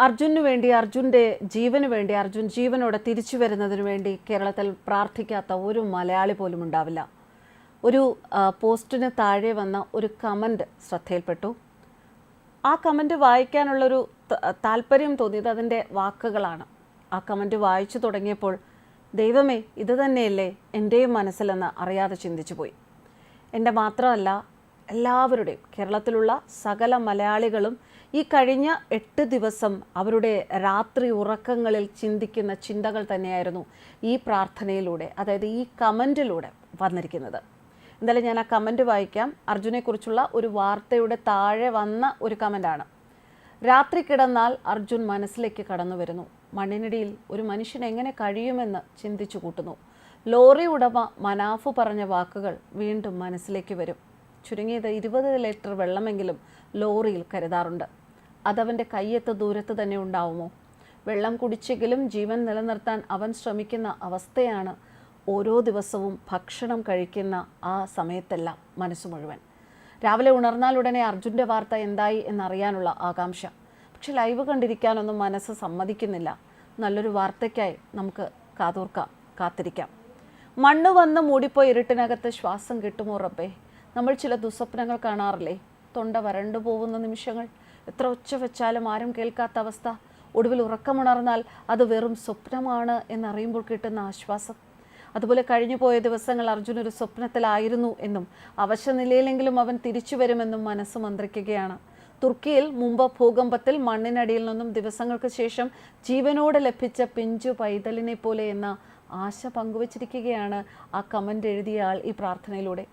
അർജുനു വേണ്ടി, അർജുൻ്റെ ജീവന് വേണ്ടി, അർജുൻ ജീവനോടെ തിരിച്ചു വരുന്നതിന് വേണ്ടി കേരളത്തിൽ പ്രാർത്ഥിക്കാത്ത ഒരു മലയാളി പോലും ഉണ്ടാവില്ല. ഒരു പോസ്റ്റിന് താഴെ വന്ന ഒരു കമൻറ്റ് ശ്രദ്ധയിൽപ്പെട്ടു. ആ കമൻറ്റ് വായിക്കാനുള്ളൊരു താല്പര്യം തോന്നിയത് അതിൻ്റെ വാക്കുകളാണ്. ആ കമൻറ്റ് വായിച്ചു തുടങ്ങിയപ്പോൾ ദൈവമേ, ഇത് തന്നെയല്ലേ എൻ്റെയും മനസ്സിലെന്ന് അറിയാതെ ചിന്തിച്ചു പോയി. എൻ്റെ മാത്രമല്ല, എല്ലാവരുടെയും, കേരളത്തിലുള്ള സകല മലയാളികളും ഈ കഴിഞ്ഞ 8 ദിവസം അവരുടെ രാത്രി ഉറക്കങ്ങളിൽ ചിന്തിക്കുന്ന ചിന്തകൾ തന്നെയായിരുന്നു ഈ പ്രാർത്ഥനയിലൂടെ, അതായത് ഈ കമൻറ്റിലൂടെ വന്നിരിക്കുന്നത്. എന്തായാലും ഞാൻ ആ കമൻറ്റ് വായിക്കാം. അർജുനെക്കുറിച്ചുള്ള ഒരു വാർത്തയുടെ താഴെ വന്ന ഒരു കമൻറ്റാണ്. രാത്രി കിടന്നാൽ അർജുൻ മനസ്സിലേക്ക് കടന്നു വരുന്നു. മണ്ണിനടിയിൽ ഒരു മനുഷ്യൻ എങ്ങനെ കഴിയുമെന്ന് ചിന്തിച്ചു കൂട്ടുന്നു. ലോറി ഉടമ മനാഫ് പറഞ്ഞ വാക്കുകൾ വീണ്ടും മനസ്സിലേക്ക് വരും. ചുരുങ്ങിയത് 20 ലിറ്റർ വെള്ളമെങ്കിലും ലോറിയിൽ കരുതാറുണ്ട്. അതവൻ്റെ കയ്യെത്ത് ദൂരത്ത് തന്നെ ഉണ്ടാവുമോ? വെള്ളം കുടിച്ചെങ്കിലും ജീവൻ നിലനിർത്താൻ അവൻ ശ്രമിക്കുന്ന അവസ്ഥയാണ് ഓരോ ദിവസവും ഭക്ഷണം കഴിക്കുന്ന ആ സമയത്തെല്ലാം മനസ്സ് മുഴുവൻ. രാവിലെ ഉണർന്നാൽ ഉടനെ അർജുൻ്റെ വാർത്ത എന്തായി എന്നറിയാനുള്ള ആകാംക്ഷ. പക്ഷെ ലൈവ് കണ്ടിരിക്കാനൊന്നും മനസ്സ് സമ്മതിക്കുന്നില്ല. നല്ലൊരു വാർത്തയ്ക്കായി നമുക്ക് കാത്തിരിക്കാം. മണ്ണ് വന്ന് മൂടിപ്പോയി ഇരുട്ടിനകത്ത് ശ്വാസം കിട്ടുമോ റബ്ബേ? നമ്മൾ ചില ദുസ്വപ്നങ്ങൾ കാണാറില്ലേ? തൊണ്ട വരണ്ടു പോകുന്ന നിമിഷങ്ങൾ, എത്ര ഒച്ച വെച്ചാലും ആരും കേൾക്കാത്ത അവസ്ഥ, ഒടുവിൽ ഉറക്കമുണർന്നാൽ അത് വെറും സ്വപ്നമാണ് എന്നറിയുമ്പോൾ കിട്ടുന്ന ആശ്വാസം. അതുപോലെ കഴിഞ്ഞു പോയ ദിവസങ്ങൾ അർജുൻ ഒരു സ്വപ്നത്തിലായിരുന്നു എന്നും അവശനിലയിലെങ്കിലും അവൻ തിരിച്ചു വരുമെന്നും മനസ്സ് മന്ത്രിക്കുകയാണ്. തുർക്കിയിൽ മുമ്പ് ഭൂകമ്പത്തിൽ മണ്ണിനടിയിൽ നിന്നും ദിവസങ്ങൾക്ക് ശേഷം ജീവനോടെ ലഭിച്ച പിഞ്ചു പൈതലിനെ പോലെ എന്ന ആശ പങ്കുവച്ചിരിക്കുകയാണ് ആ കമൻ്റ് എഴുതിയ ആൾ ഈ പ്രാർത്ഥനയിലൂടെ.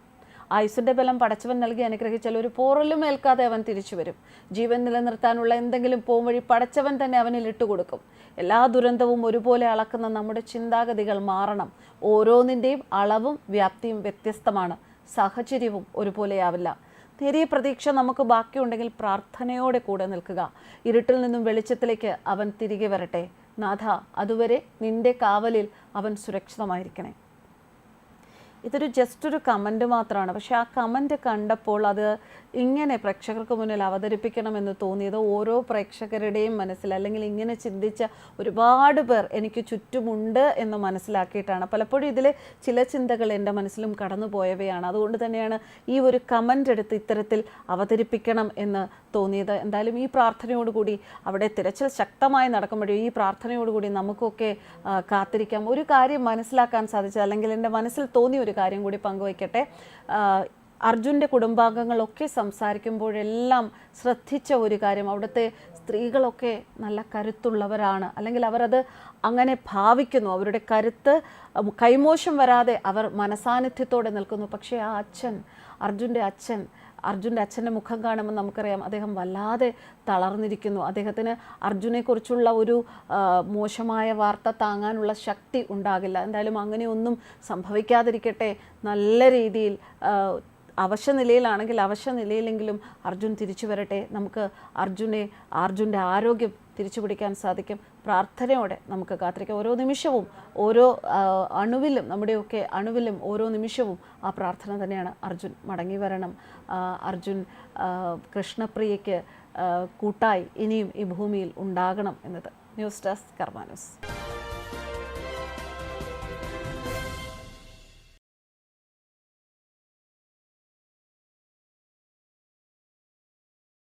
ആയുസിൻ്റെ ബലം പടച്ചവൻ നൽകി അനുഗ്രഹിച്ചാൽ ഒരു പോറലും ഏൽക്കാതെ അവൻ തിരിച്ചു വരും. ജീവൻ നിലനിർത്താനുള്ള എന്തെങ്കിലും പോംവഴി പടച്ചവൻ തന്നെ അവനിൽ ഇട്ടുകൊടുക്കും. എല്ലാ ദുരന്തവും ഒരുപോലെ അളക്കുന്ന നമ്മുടെ ചിന്താഗതികൾ മാറണം. ഓരോന്നിൻ്റെയും അളവും വ്യാപ്തിയും വ്യത്യസ്തമാണ്. സാഹചര്യവും ഒരുപോലെയാവില്ല. നേരിയ പ്രതീക്ഷ നമുക്ക് ബാക്കിയുണ്ടെങ്കിൽ പ്രാർത്ഥനയോടെ കൂടെ നിൽക്കുക. ഇരുട്ടിൽ നിന്നും വെളിച്ചത്തിലേക്ക് അവൻ തിരികെ വരട്ടെ. നാഥ, അതുവരെ നിന്റെ കാവലിൽ അവൻ സുരക്ഷിതമായിരിക്കണേ. ഇതൊരു ജസ്റ്റ് കമൻറ്റ് മാത്രമാണ്. പക്ഷേ ആ കമൻറ്റ് കണ്ടപ്പോൾ അത് ഇങ്ങനെ പ്രേക്ഷകർക്ക് മുന്നിൽ അവതരിപ്പിക്കണമെന്ന് തോന്നിയത് ഓരോ പ്രേക്ഷകരുടെയും മനസ്സിൽ, അല്ലെങ്കിൽ ഇങ്ങനെ ചിന്തിച്ച ഒരുപാട് പേർ എനിക്ക് ചുറ്റുമുണ്ട് എന്ന് മനസ്സിലാക്കിയിട്ടാണ്. പലപ്പോഴും ഇതിൽ ചില ചിന്തകൾ എൻ്റെ മനസ്സിലും കടന്നു പോയവയാണ്. അതുകൊണ്ട് തന്നെയാണ് ഈ ഒരു കമൻ്റ് എടുത്ത് ഇത്തരത്തിൽ അവതരിപ്പിക്കണം എന്ന് തോന്നിയത്. എന്തായാലും ഈ പ്രാർത്ഥനയോടുകൂടി അവിടെ തിരച്ചിൽ ശക്തമായി നടക്കുമ്പോഴും ഈ പ്രാർത്ഥനയോടുകൂടി നമുക്കൊക്കെ കാത്തിരിക്കാം. ഒരു കാര്യം മനസ്സിലാക്കാൻ സാധിച്ചത്, അല്ലെങ്കിൽ എൻ്റെ മനസ്സിൽ തോന്നിയ ഒരു കാര്യം കൂടി പങ്കുവയ്ക്കട്ടെ. അർജുൻ്റെ കുടുംബാംഗങ്ങളൊക്കെ സംസാരിക്കുമ്പോഴെല്ലാം ശ്രദ്ധിച്ച ഒരു കാര്യം, അവിടുത്തെ സ്ത്രീകളൊക്കെ നല്ല കരുത്തുള്ളവരാണ്, അല്ലെങ്കിൽ അവരത് അങ്ങനെ ഭാവിക്കുന്നു. അവരുടെ കരുത്ത് കൈമോശം വരാതെ അവർ മനസാന്നിധ്യത്തോടെ നിൽക്കുന്നു. പക്ഷേ ആ അച്ഛൻ, അർജുൻ്റെ അച്ഛൻ്റെ മുഖം കാണുമ്പോൾ നമുക്കറിയാം അദ്ദേഹം വല്ലാതെ തളർന്നിരിക്കുന്നു. അദ്ദേഹത്തിന് അർജുനെക്കുറിച്ചുള്ള ഒരു മോശമായ വാർത്ത താങ്ങാനുള്ള ശക്തി ഉണ്ടാകില്ല. എന്തായാലും അങ്ങനെയൊന്നും സംഭവിക്കാതിരിക്കട്ടെ. നല്ല രീതിയിൽ അവശനിലയിലാണെങ്കിൽ അവശനിലയിലെങ്കിലും അർജുൻ തിരിച്ചു വരട്ടെ. നമുക്ക് അർജുൻ്റെ ആരോഗ്യം തിരിച്ചു പിടിക്കാൻ സാധിക്കും. പ്രാർത്ഥനയോടെ നമുക്ക് കാത്തിരിക്കാം. ഓരോ നിമിഷവും, ഓരോ അണുവിലും, നമ്മുടെയൊക്കെ അണുവിലും ഓരോ നിമിഷവും ആ പ്രാർത്ഥന തന്നെയാണ്. അർജുൻ മടങ്ങി വരണം. അർജുൻ കൃഷ്ണപ്രിയയ്ക്ക് കൂട്ടായി ഇനിയും ഈ ഭൂമിയിൽ ഉണ്ടാകണം എന്നത്. ന്യൂസ് ഡെസ്ക് കർമ്മ ന്യൂസ്.